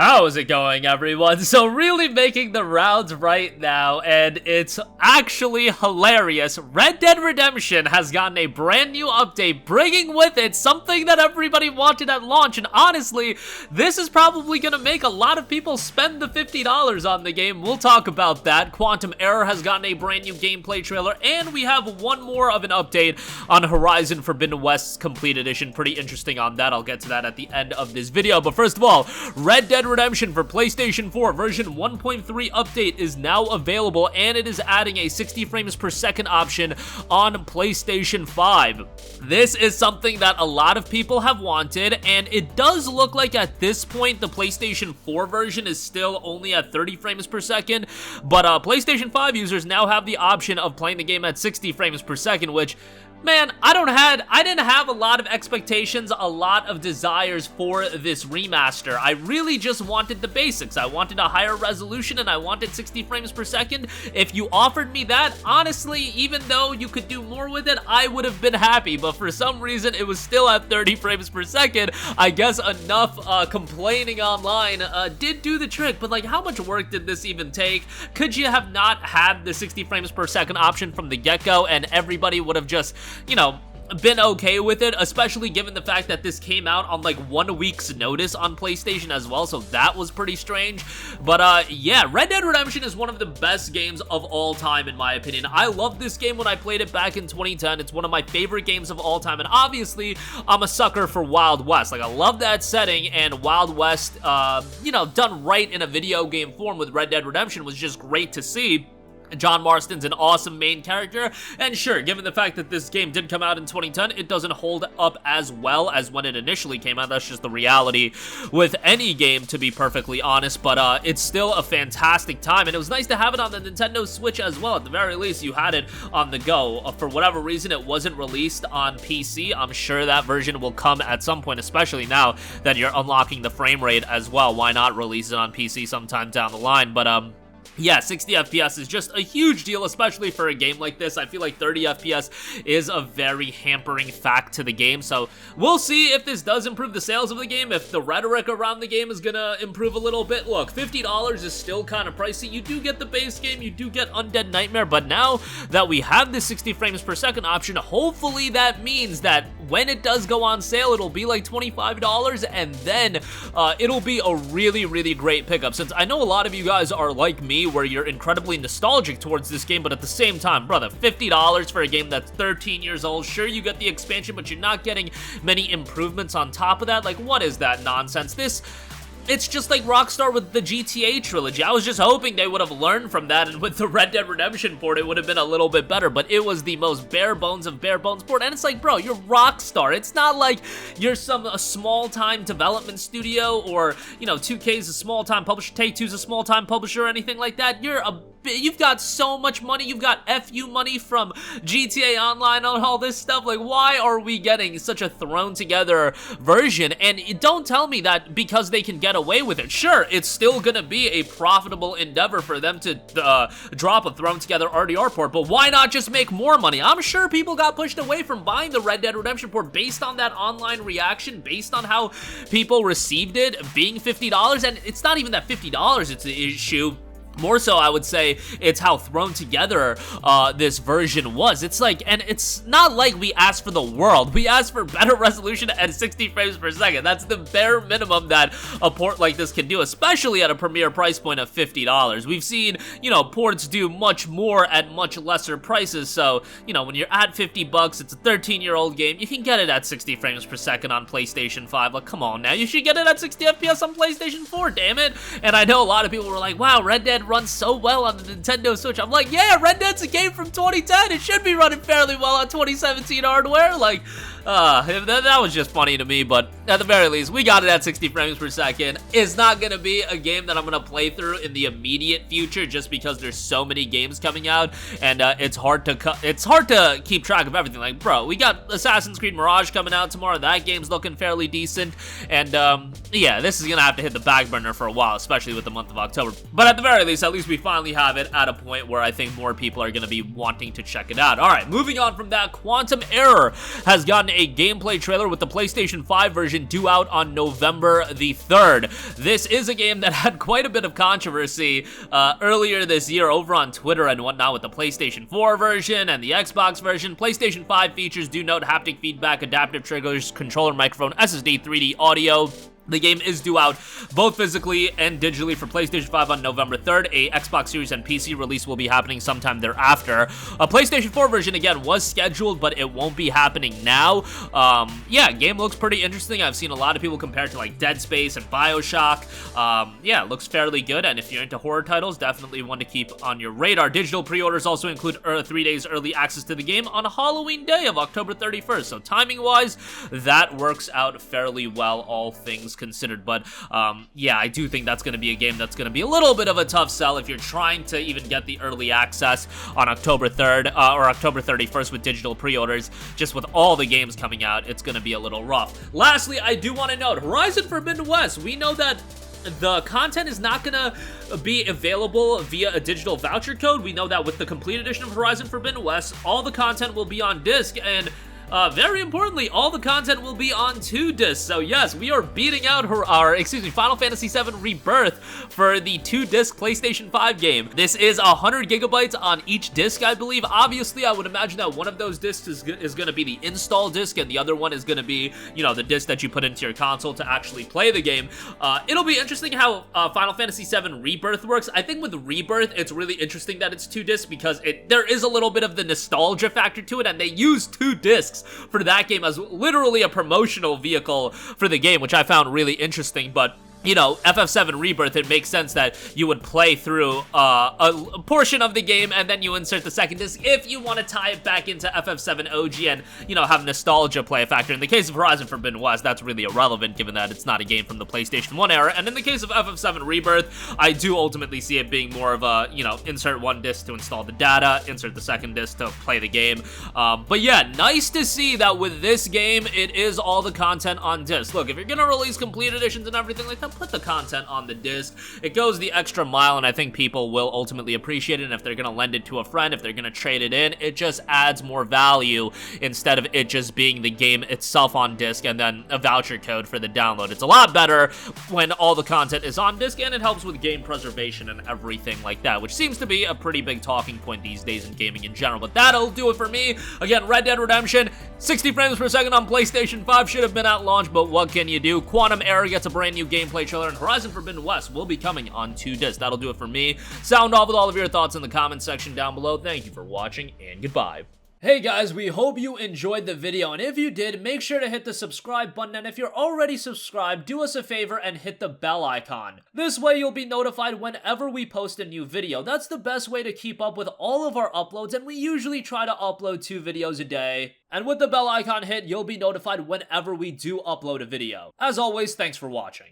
How is it going, everyone? So really making the rounds right now, and it's actually hilarious. Red Dead Redemption has gotten a brand new update, bringing with it something that everybody wanted at launch, and honestly, this is probably gonna make a lot of people spend the $50 on the game. We'll talk about that. Quantum Error has gotten a brand new gameplay trailer, and we have one more of an update on Horizon Forbidden West's Complete Edition. Pretty interesting on that. I'll get to that at the end of this video, but first of all, Red Dead Redemption for PlayStation 4 version 1.3 update is now available, and it is adding a 60 frames per second option on PlayStation 5. This is something that a lot of people have wanted, and it does look like at this point the PlayStation 4 version is still only at 30 frames per second, but PlayStation 5 users now have the option of playing the game at 60 frames per second, which, man, I didn't have a lot of expectations, a lot of desires for this remaster. I really just wanted the basics. I wanted a higher resolution and I wanted 60 frames per second. If you offered me that, honestly, even though you could do more with it, I would have been happy. But for some reason, it was still at 30 frames per second. I guess enough complaining online did do the trick. But like, how much work did this even take? Could you have not had the 60 frames per second option from the get-go and everybody would have just, you know, been okay with it, especially given the fact that this came out on like 1 week's notice on PlayStation as well, so that was pretty strange. But yeah, Red Dead Redemption is one of the best games of all time in my opinion. I loved this game when I played it back in 2010. It's one of my favorite games of all time, and obviously I'm a sucker for Wild West. Like, I love that setting, and Wild West, you know, done right in a video game form with Red Dead Redemption was just great to see. John Marston's an awesome main character, and sure, given the fact that this game did come out in 2010, it doesn't hold up as well as when it initially came out. That's just the reality with any game, to be perfectly honest, but it's still a fantastic time, and it was nice to have it on the Nintendo Switch as well. At the very least, you had it on the go. For whatever reason, it wasn't released on PC. I'm sure that version will come at some point, especially now that you're unlocking the frame rate as well. Why not release it on PC sometime down the line? But yeah, 60 FPS is just a huge deal, especially for a game like this. I feel like 30 FPS is a very hampering fact to the game, so we'll see if this does improve the sales of the game, if the rhetoric around the game is gonna improve a little bit. Look, $50 is still kind of pricey. You do get the base game, you do get Undead Nightmare, but now that we have the 60 frames per second option, hopefully that means that when it does go on sale, it'll be like $25, and then it'll be a really, really great pickup, since I know a lot of you guys are like me, where you're incredibly nostalgic towards this game, but at the same time, brother, $50 for a game that's 13 years old. Sure, you get the expansion, but you're not getting many improvements on top of that. Like, what is that nonsense? It's just like Rockstar with the GTA trilogy. I was just hoping they would have learned from that, and with the Red Dead Redemption port, it would have been a little bit better, but it was the most bare bones of bare bones port, and it's like, bro, you're Rockstar. It's not like you're a small-time development studio, or, you know, 2K's a small-time publisher, Take-Two's a small-time publisher, or anything like that. You've got so much money. You've got FU money from GTA Online on all this stuff. Like, why are we getting such a thrown-together version? And don't tell me that because they can get away with it. Sure, it's still gonna be a profitable endeavor for them to drop a thrown-together RDR port, but why not just make more money? I'm sure people got pushed away from buying the Red Dead Redemption port based on that online reaction, based on how people received it being $50, and it's not even that $50 it's the issue. More so, I would say, it's how thrown together this version was. It's like, and it's not like we asked for the world. We asked for better resolution at 60 frames per second. That's the bare minimum that a port like this can do, especially at a premier price point of $50. We've seen, you know, ports do much more at much lesser prices, so, you know, when you're at 50 bucks, it's a 13-year-old game, you can get it at 60 frames per second on PlayStation 5. Like, come on now, you should get it at 60 FPS on PlayStation 4, damn it. And I know a lot of people were like, wow, Red Dead runs so well on the Nintendo Switch. I'm like, yeah, Red Dead's a game from 2010. It should be running fairly well on 2017 hardware. Like, that was just funny to me, but at the very least, we got it at 60 frames per second. It's not gonna be a game that I'm gonna play through in the immediate future, just because there's so many games coming out, and it's hard to keep track of everything. Like, bro, we got Assassin's Creed Mirage coming out tomorrow. That game's looking fairly decent, and yeah, this is gonna have to hit the back burner for a while, especially with the month of October. But at the very least, at least we finally have it at a point where I think more people are gonna be wanting to check it out. All right, moving on from that, Quantum Error has gotten gotten a gameplay trailer with the PlayStation 5 version due out on November the 3rd. This is a game that had quite a bit of controversy earlier this year over on Twitter and whatnot with the PlayStation 4 version and the Xbox version. PlayStation 5 features do note haptic feedback, adaptive triggers, controller, microphone, SSD, 3D audio. The game is due out both physically and digitally for PlayStation 5 on November 3rd. A Xbox Series and PC release will be happening sometime thereafter. A PlayStation 4 version, again, was scheduled, but it won't be happening now. Yeah, game looks pretty interesting. I've seen a lot of people compare it to, like, Dead Space and BioShock. Yeah, it looks fairly good, and if you're into horror titles, definitely one to keep on your radar. Digital pre-orders also include 3 days early access to the game on Halloween Day of October 31st, so timing-wise, that works out fairly well, all things considered. But yeah, I do think that's going to be a game that's going to be a little bit of a tough sell if you're trying to even get the early access on October 3rd or October 31st with digital pre-orders. Just with all the games coming out, it's going to be a little rough. Lastly, I do want to note, Horizon Forbidden West, we know that the content is not gonna be available via a digital voucher code. We know that with the complete edition of Horizon Forbidden West, all the content will be on disc, and very importantly, all the content will be on 2 discs. So yes, we are beating out Final Fantasy VII Rebirth for the 2-disc PlayStation 5 game. This is 100 gigabytes on each disc, I believe. Obviously, I would imagine that one of those discs is going to be the install disc, and the other one is going to be, you know, the disc that you put into your console to actually play the game. It'll be interesting how Final Fantasy VII Rebirth works. I think with Rebirth, it's really interesting that it's 2 discs because there is a little bit of the nostalgia factor to it, and they use 2 discs for that game as literally a promotional vehicle for the game, which I found really interesting. But you know, FF7 Rebirth, it makes sense that you would play through a portion of the game and then you insert the second disc if you want to tie it back into FF7 OG and, you know, have nostalgia play a factor. In the case of Horizon Forbidden West, that's really irrelevant given that it's not a game from the PlayStation 1 era. And in the case of FF7 Rebirth, I do ultimately see it being more of a, you know, insert one disc to install the data, insert the second disc to play the game. But yeah, nice to see that with this game, it is all the content on disc. Look, if you're gonna release complete editions and everything like that, put the content on the disc. It goes the extra mile, and I think people will ultimately appreciate it. And if they're gonna lend it to a friend, if they're gonna trade it in, it just adds more value instead of it just being the game itself on disc and then a voucher code for the download. It's a lot better when all the content is on disc, and it helps with game preservation and everything like that, which seems to be a pretty big talking point these days in gaming in general. But that'll do it for me. Again, Red Dead Redemption, 60 frames per second on PlayStation 5, should have been at launch, but what can you do? Quantum Error gets a brand new gameplay trailer, and Horizon Forbidden West will be coming on 2 discs. That'll do it for me. Sound off with all of your thoughts in the comment section down below. Thank you for watching, and goodbye. Hey guys, we hope you enjoyed the video, and if you did, make sure to hit the subscribe button, and if you're already subscribed, do us a favor and hit the bell icon. This way you'll be notified whenever we post a new video. That's the best way to keep up with all of our uploads, and we usually try to upload 2 videos a day. And with the bell icon hit, you'll be notified whenever we do upload a video. As always, thanks for watching.